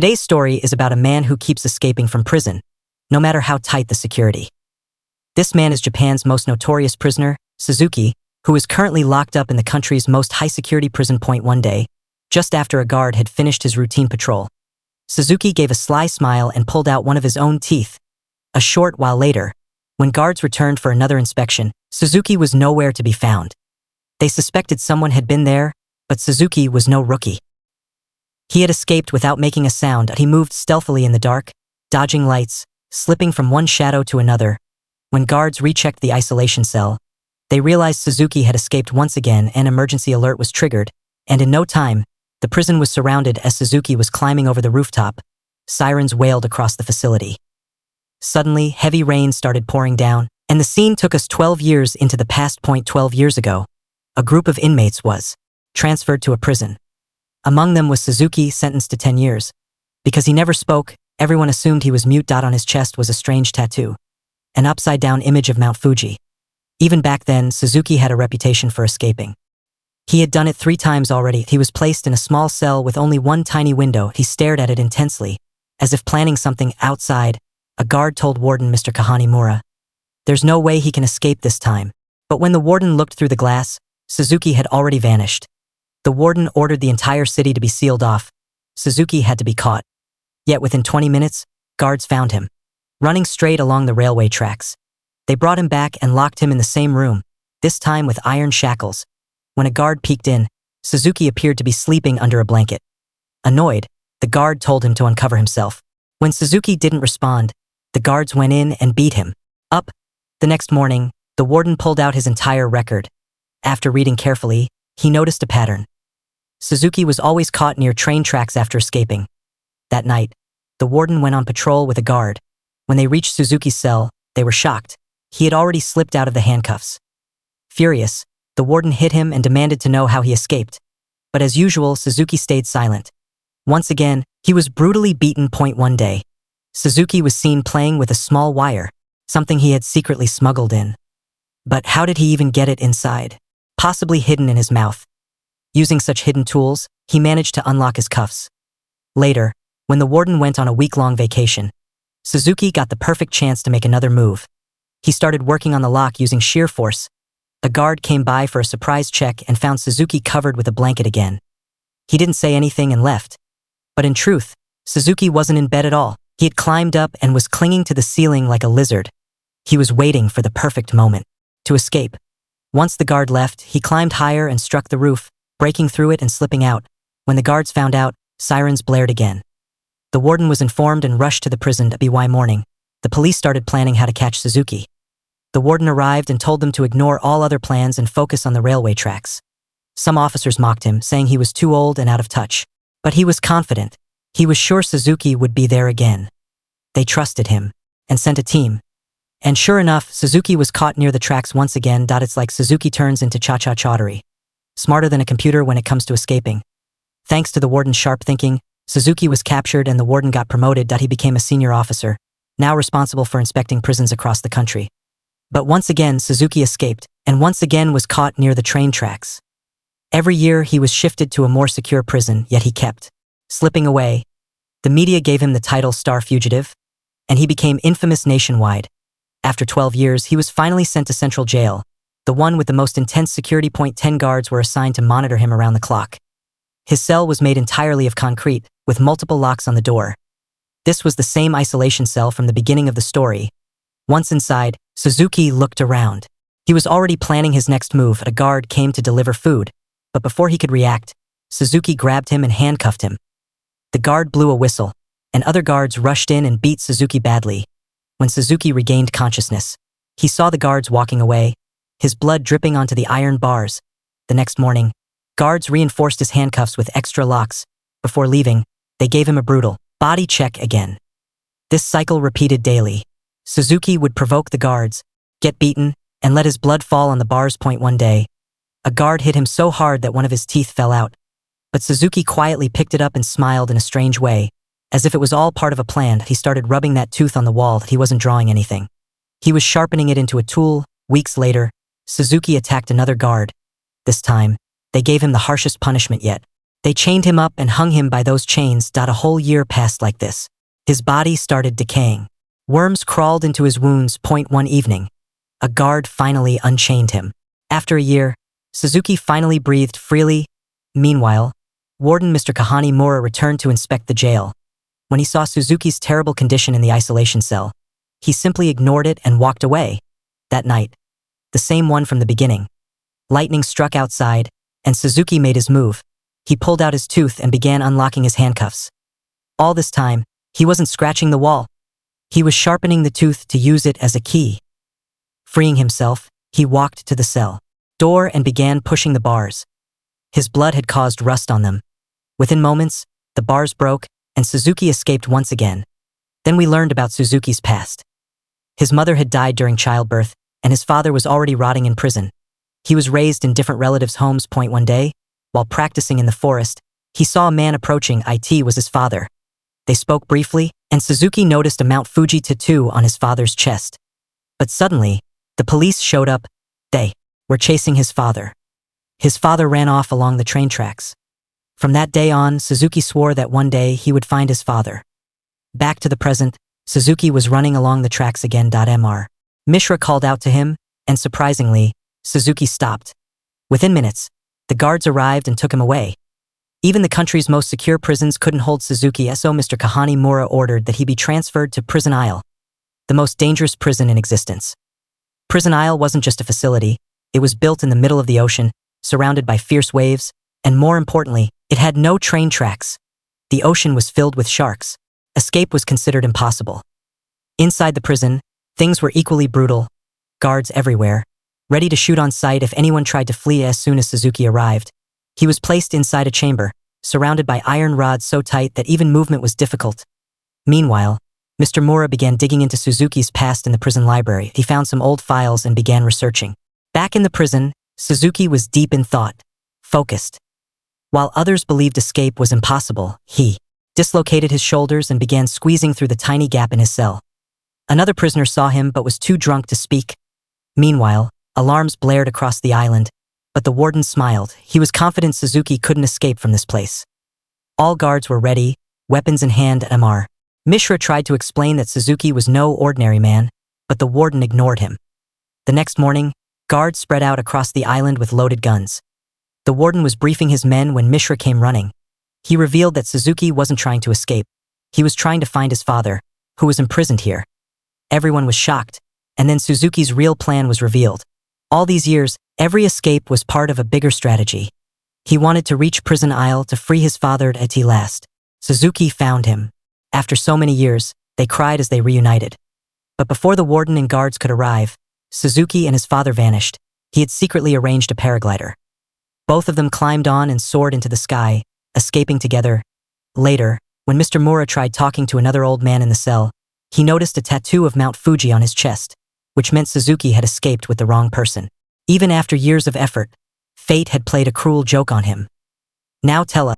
Today's story is about a man who keeps escaping from prison, no matter how tight the security. This man is Japan's most notorious prisoner, Suzuki, who is currently locked up in the country's most high-security prison. One day, just after a guard had finished his routine patrol, Suzuki gave a sly smile and pulled out one of his own teeth. A short while later, when guards returned for another inspection, Suzuki was nowhere to be found. They suspected someone had been there, but Suzuki was no rookie. He had escaped without making a sound. He moved stealthily in the dark, dodging lights, slipping from one shadow to another. When guards rechecked the isolation cell, they realized Suzuki had escaped once again. An emergency alert was triggered, and in no time, the prison was surrounded. As Suzuki was climbing over the rooftop, sirens wailed across the facility. Suddenly, heavy rain started pouring down, and the scene took us 12 years into the past. 12 years ago, a group of inmates was transferred to a prison. Among them was Suzuki, sentenced to 10 years. Because he never spoke, everyone assumed he was mute. On his chest was a strange tattoo, an upside-down image of Mount Fuji. Even back then, Suzuki had a reputation for escaping. He had done it 3 times already. He was placed in a small cell with only one tiny window. He stared at it intensely, as if planning something. Outside, a guard told Warden Mr. Kahanimura, "There's no way he can escape this time." But when the warden looked through the glass, Suzuki had already vanished. The warden ordered the entire city to be sealed off. Suzuki had to be caught. Yet within 20 minutes, guards found him, running straight along the railway tracks. They brought him back and locked him in the same room, this time with iron shackles. When a guard peeked in, Suzuki appeared to be sleeping under a blanket. Annoyed, the guard told him to uncover himself. When Suzuki didn't respond, the guards went in and beat him up. The next morning, the warden pulled out his entire record. After reading carefully, he noticed a pattern. Suzuki was always caught near train tracks after escaping. That night, the warden went on patrol with a guard. When they reached Suzuki's cell, they were shocked. He had already slipped out of the handcuffs. Furious, the warden hit him and demanded to know how he escaped. But as usual, Suzuki stayed silent. Once again, he was brutally beaten. One day, Suzuki was seen playing with a small wire, something he had secretly smuggled in. But how did he even get it inside? Possibly hidden in his mouth. Using such hidden tools, he managed to unlock his cuffs. Later, when the warden went on a week-long vacation, Suzuki got the perfect chance to make another move. He started working on the lock using sheer force. A guard came by for a surprise check and found Suzuki covered with a blanket again. He didn't say anything and left. But in truth, Suzuki wasn't in bed at all. He had climbed up and was clinging to the ceiling like a lizard. He was waiting for the perfect moment to escape. Once the guard left, he climbed higher and struck the roof, breaking through it and slipping out. When the guards found out, sirens blared again. The warden was informed and rushed to the prison. By morning, the police started planning how to catch Suzuki. The warden arrived and told them to ignore all other plans and focus on the railway tracks. Some officers mocked him, saying he was too old and out of touch. But he was confident. He was sure Suzuki would be there again. They trusted him and sent a team. And sure enough, Suzuki was caught near the tracks once again. It's like Suzuki turns into cha-cha-chaudhary. Smarter than a computer when it comes to escaping. Thanks to the warden's sharp thinking, Suzuki was captured and the warden got promoted. He became a senior officer, now responsible for inspecting prisons across the country. But once again, Suzuki escaped, and once again was caught near the train tracks. Every year he was shifted to a more secure prison, yet he kept slipping away. The media gave him the title Star Fugitive, and he became infamous nationwide. After 12 years, he was finally sent to Central Jail, the one with the most intense security. 10 guards were assigned to monitor him around the clock. His cell was made entirely of concrete, with multiple locks on the door. This was the same isolation cell from the beginning of the story. Once inside, Suzuki looked around. He was already planning his next move. A guard came to deliver food, but before he could react, Suzuki grabbed him and handcuffed him. The guard blew a whistle, and other guards rushed in and beat Suzuki badly. When Suzuki regained consciousness, he saw the guards walking away, his blood dripping onto the iron bars. The next morning, guards reinforced his handcuffs with extra locks. Before leaving, they gave him a brutal body check again. This cycle repeated daily. Suzuki would provoke the guards, get beaten, and let his blood fall on the bars. One day, a guard hit him so hard that one of his teeth fell out. But Suzuki quietly picked it up and smiled in a strange way, as if it was all part of a plan. He started rubbing that tooth on the wall. He wasn't drawing anything. He was sharpening it into a tool. Weeks later, Suzuki attacked another guard. This time, they gave him the harshest punishment yet. They chained him up and hung him by those chains. A whole year passed like this. His body started decaying. Worms crawled into his wounds. One evening, a guard finally unchained him. After a year, Suzuki finally breathed freely. Meanwhile, Warden Mr. Kahani-mura returned to inspect the jail. When he saw Suzuki's terrible condition in the isolation cell, he simply ignored it and walked away. That night, the same one from the beginning. Lightning struck outside, and Suzuki made his move. He pulled out his tooth and began unlocking his handcuffs. All this time, he wasn't scratching the wall. He was sharpening the tooth to use it as a key. Freeing himself, he walked to the cell door and began pushing the bars. His blood had caused rust on them. Within moments, the bars broke, and Suzuki escaped once again. Then we learned about Suzuki's past. His mother had died during childbirth, and his father was already rotting in prison. He was raised in different relatives' homes. One day, while practicing in the forest, he saw a man approaching. It was his father. They spoke briefly, and Suzuki noticed a Mount Fuji tattoo on his father's chest. But suddenly, the police showed up. They were chasing his father. His father ran off along the train tracks. From that day on, Suzuki swore that one day he would find his father. Back to the present, Suzuki was running along the tracks again. Mr. Mishra called out to him, and surprisingly, Suzuki stopped. Within minutes, the guards arrived and took him away. Even the country's most secure prisons couldn't hold Suzuki, so Mr. Kahani-mura ordered that he be transferred to Prison Isle, the most dangerous prison in existence. Prison Isle wasn't just a facility, it was built in the middle of the ocean, surrounded by fierce waves, and more importantly, it had no train tracks. The ocean was filled with sharks. Escape was considered impossible. Inside the prison, things were equally brutal. Guards everywhere, ready to shoot on sight if anyone tried to flee. As soon as Suzuki arrived, he was placed inside a chamber, surrounded by iron rods so tight that even movement was difficult. Meanwhile, Mr. Mura began digging into Suzuki's past in the prison library. He found some old files and began researching. Back in the prison, Suzuki was deep in thought, focused. While others believed escape was impossible, he dislocated his shoulders and began squeezing through the tiny gap in his cell. Another prisoner saw him but was too drunk to speak. Meanwhile, alarms blared across the island, but the warden smiled. He was confident Suzuki couldn't escape from this place. All guards were ready, weapons in hand. Mishra tried to explain that Suzuki was no ordinary man, but the warden ignored him. The next morning, guards spread out across the island with loaded guns. The warden was briefing his men when Mishra came running. He revealed that Suzuki wasn't trying to escape. He was trying to find his father, who was imprisoned here. Everyone was shocked, and then Suzuki's real plan was revealed. All these years, every escape was part of a bigger strategy. He wanted to reach Prison Isle to free his father at last. Suzuki found him. After so many years, they cried as they reunited. But before the warden and guards could arrive, Suzuki and his father vanished. He had secretly arranged a paraglider. Both of them climbed on and soared into the sky, escaping together. Later, when Mr. Mura tried talking to another old man in the cell, he noticed a tattoo of Mount Fuji on his chest, which meant Suzuki had escaped with the wrong person. Even after years of effort, fate had played a cruel joke on him. Now tell us.